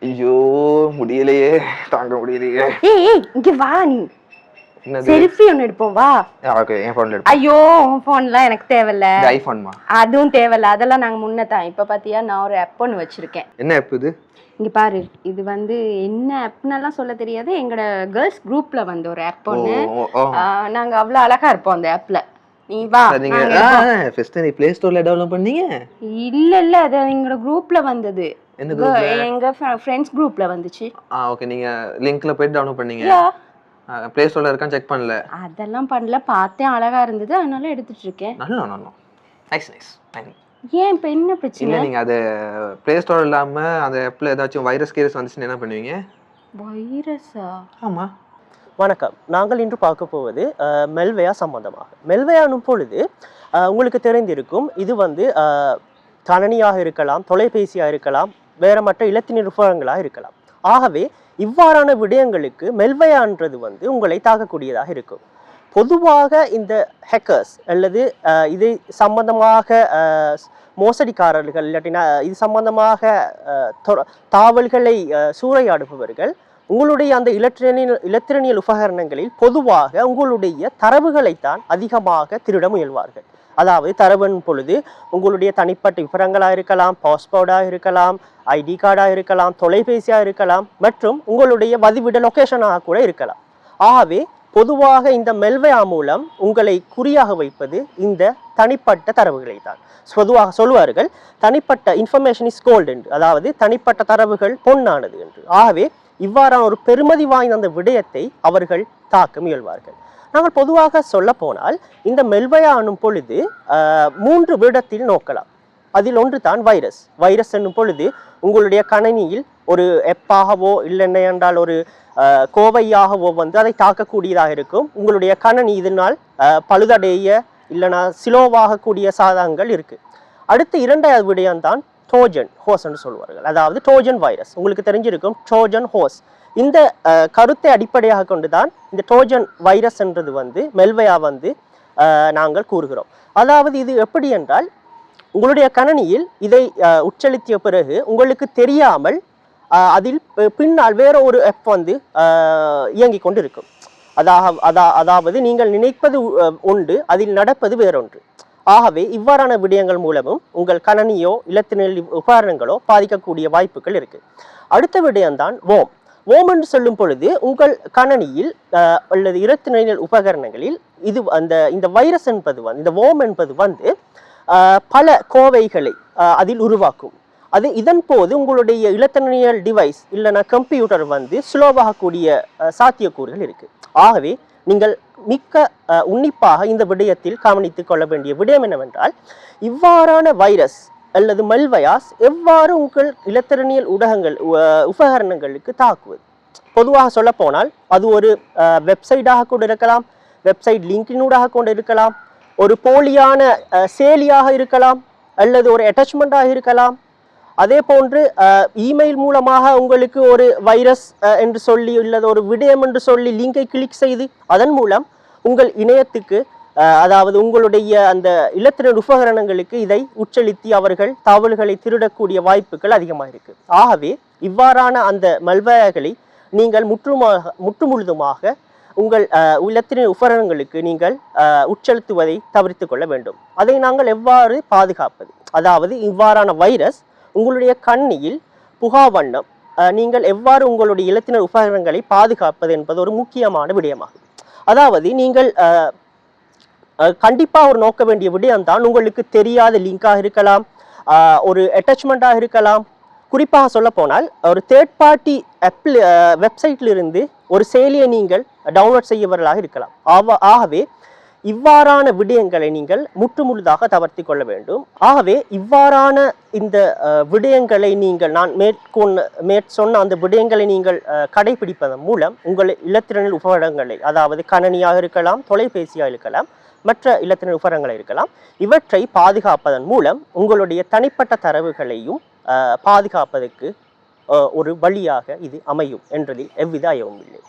ஐயோ முடியலையே, தாங்க முடியலையே. ஏய் இங்க வா, நீ செல்ஃபி ஒன்னு எடுப்போம் வா. ஓகே, என் போன்ல எடுப்போம். ஐயோ உன் போன்லாம் எனக்கு தேவையில்ல. இந்த ஐபோன்மா? அதுவும் தேவையில்ல, அதெல்லாம் நாங்க முன்னதான். இப்ப பாத்தியா நான் ஒரு ஆப் ஒன்று வச்சிருக்கேன். என்ன ஆப் இது? இங்க பாரு, இது என்ன ஆப்னெல்லாம் சொல்ல தெரியாது. எங்களோட கேர்ள்ஸ் குரூப்ல வந்து ஒரு ஆப் ஒன்று. நாங்க அவ்வளவு அழகா இருப்போம் அந்த ஆப்ல. நீ வா. நீங்க ஃபர்ஸ்ட் நீ Play Storeல டெவலப் பண்ணீங்க? இல்ல அது எங்களோட குரூப்ல வந்தது. எங்க ஃப்ரெண்ட்ஸ் குரூப்ல வந்துச்சு. ஓகே, நீங்க லிங்க்ல போய் டவுன்லோட் பண்ணீங்க? Play Storeல இருக்கான்னு செக் பண்ணல? அதெல்லாம் பண்ணல, பார்த்தேன் அழகா இருந்தது அதனால எடுத்துட்டு இருக்கேன். நல்ல நைஸ். ஏன் இப்ப என்ன பிரச்சனை? இல்ல நீங்க அது Play Store இல்லாம அந்த ஆப்ல ஏதாச்சும் வைரஸ் கேஸ் வந்துச்சுன்னா என்ன பண்ணுவீங்க? வைரஸா? ஆமா. வணக்கம். நாங்கள் இன்று பார்க்க போவது மெல்வேயா சம்பந்தமாக. மெல்வேயானும் பொழுது உங்களுக்கு தெரிந்திருக்கும், இது வந்து கணனியாக இருக்கலாம், தொலைபேசியாக இருக்கலாம், வேற மற்ற இலத்தின நிறுவனங்களாக இருக்கலாம். ஆகவே இவ்வாறான விடயங்களுக்கு மெல்வேயான்றது வந்து உங்களை தாக்கக்கூடியதாக இருக்கும். பொதுவாக இந்த ஹேக்கர்ஸ் அல்லது இது சம்பந்தமாக மோசடிக்காரர்கள் இல்லாட்டினா இது சம்பந்தமாக தாவல்களை சூறையாடுபவர்கள் உங்களுடைய அந்த இலத்திரனியல் உபகரணங்களில் பொதுவாக உங்களுடைய தரவுகளைத்தான் அதிகமாக திருட முயல்வார்கள். அதாவது தரவின் பொழுது உங்களுடைய தனிப்பட்ட விவரங்களாக இருக்கலாம், பாஸ்போர்ட்டாக இருக்கலாம், ஐடி கார்டாக இருக்கலாம், தொலைபேசியாக இருக்கலாம், மற்றும் உங்களுடைய வதிவிட லொக்கேஷனாக கூட இருக்கலாம். ஆகவே பொதுவாக இந்த மெல்வேயா மூலம் உங்களை குறியாக வைப்பது இந்த தனிப்பட்ட தரவுகளை தான். பொதுவாக சொல்வார்கள் தனிப்பட்ட இன்ஃபர்மேஷன் இஸ் கோல்டு என்று, அதாவது தனிப்பட்ட தரவுகள் பொன்னானது என்று. ஆகவே இவ்வாறான ஒரு பெருமதி வாய்ந்த அந்த விடயத்தை அவர்கள் தாக்க முயல்வார்கள். நாங்கள் பொதுவாக சொல்ல போனால் இந்த மெல்வேயா என்னும் பொழுது 3 விடத்தில் நோக்கலாம். அதில் ஒன்று தான் வைரஸ் என்னும் பொழுது உங்களுடைய கணினியில் ஒரு எப்பாகவோ இல்லை என்றால் ஒரு கோவையாகவோ வந்து அதை தாக்கக்கூடியதாக இருக்கும். உங்களுடைய கணனி இதனால் பழுதடைய இல்லைனா சிலோவாகக்கூடிய சாதகங்கள் இருக்கு. அடுத்து 2வது விடயம்தான் ட்ரோஜன் ஹோஸ் என்று சொல்வார்கள், அதாவது ட்ரோஜன் வைரஸ். உங்களுக்கு தெரிஞ்சிருக்கும் ட்ரோஜன் ஹோஸ். இந்த கருத்தை அடிப்படையாக கொண்டுதான் இந்த ட்ரோஜன் வைரஸ் என்றது வந்து மெல்வேயா வந்து நாங்கள் கூறுகிறோம். அதாவது இது எப்படி என்றால் உங்களுடைய கணனியில் இதை உட்செலுத்திய பிறகு உங்களுக்கு தெரியாமல் அதில் பின்னால் வேற ஒரு ஆப் வந்து இயங்கி கொண்டு இருக்கும். அதாவது நீங்கள் நினைப்பது ஒன்று, அதில் நடப்பது வேறொன்று. ஆகவே இவ்வாறான விடயங்கள் மூலமும் உங்கள் கணனியோ இலத்திரனியல் உபகரணங்களோ பாதிக்கக்கூடிய வாய்ப்புகள் இருக்கு. அடுத்த விடயம்தான் வோம் என்று சொல்லும் பொழுது உங்கள் கணனியில் அல்லது இலத்திரனியல் உபகரணங்களில் இது இந்த வைரஸ் என்பது வந்து இந்த வோம் என்பது வந்து பல கோவைகளை அதில் உருவாக்கும். இதன் போது உங்களுடைய இலத்திரனியல் டிவைஸ் இல்லைனா கம்ப்யூட்டர் வந்து ஸ்லோவாகக்கூடிய சாத்தியக்கூறுகள் இருக்கு. ஆகவே நீங்கள் மிக்க உன்னிப்பாக இந்த விடயத்தில் கவனித்துக் கொள்ள வேண்டிய விடயம் என்னவென்றால் இவ்வாறான வைரஸ் அல்லது மெல்வேயாஸ் எவ்வாறு உங்கள் இலத்திரனியல் உபகரணங்களுக்கு தாக்குவது. பொதுவாக சொல்ல போனால் அது ஒரு வெப்சைட்டாக கூட இருக்கலாம், வெப்சைட் லிங்கினூடாக கொண்டு இருக்கலாம், ஒரு போலியான செயலியாக இருக்கலாம், அல்லது ஒரு அட்டாச்மெண்ட்டாக இருக்கலாம். அதே போன்று இமெயில் மூலமாக உங்களுக்கு ஒரு வைரஸ் என்று சொல்லி இல்லது ஒரு விடயம் என்று சொல்லி லிங்கை கிளிக் செய்து அதன் மூலம் உங்கள் இணையத்துக்கு அதாவது உங்களுடைய அந்த இலத்திரனியல் உபகரணங்களுக்கு இதை உட்செலுத்தி அவர்கள் தகவல்களை திருடக்கூடிய வாய்ப்புகள் அதிகமாக இருக்கு. ஆகவே இவ்வாறான அந்த மெல்வேயாக்களை நீங்கள் முற்றுமுழுதுமாக உங்கள் இலத்திரனியல் உபகரணங்களுக்கு நீங்கள் உட்செலுத்துவதை தவிர்த்து கொள்ள வேண்டும். அதை நாங்கள் எவ்வாறு பாதுகாப்பது? அதாவது இவ்வாறான வைரஸ் உங்களுடைய கண்ணியில் புகாவண்ணம் நீங்கள் எவ்வாறு உங்களுடைய இலத்திரனியல் உபகரணங்களை பாதுகாப்பது என்பது ஒரு முக்கியமான விடயமாகும். அதாவது நீங்கள் கண்டிப்பாக ஒரு நோக்க வேண்டிய விடயம்தான் உங்களுக்கு தெரியாத லிங்காக இருக்கலாம், ஒரு அட்டாச்மெண்ட்டாக இருக்கலாம். குறிப்பாக சொல்ல போனால் ஒரு தேர்ட் பார்ட்டி வெப்சைட்ல இருந்து ஒரு செயலியை நீங்கள் டவுன்லோட் செய்யவர்களாக இருக்கலாம். ஆகவே இவ்வாறான விடயங்களை நீங்கள் முற்றுமுழுதாக தவிர்த்து கொள்ள வேண்டும். ஆகவே இவ்வாறான இந்த விடயங்களை நீங்கள் நான் சொன்ன அந்த விடயங்களை நீங்கள் கடைபிடிப்பதன் மூலம் உங்கள் இலத்திரனியல் உபகரணங்களை, அதாவது கணனியாக இருக்கலாம், தொலைபேசியாக இருக்கலாம், மற்ற இலத்திரனியல் உபகரணங்கள் இருக்கலாம், இவற்றை பாதுகாப்பதன் மூலம் உங்களுடைய தனிப்பட்ட தரவுகளையும் பாதுகாப்பதற்கு ஒரு வழியாக இது அமையும் என்றதில் எவ்வித ஐயமும் இல்லை.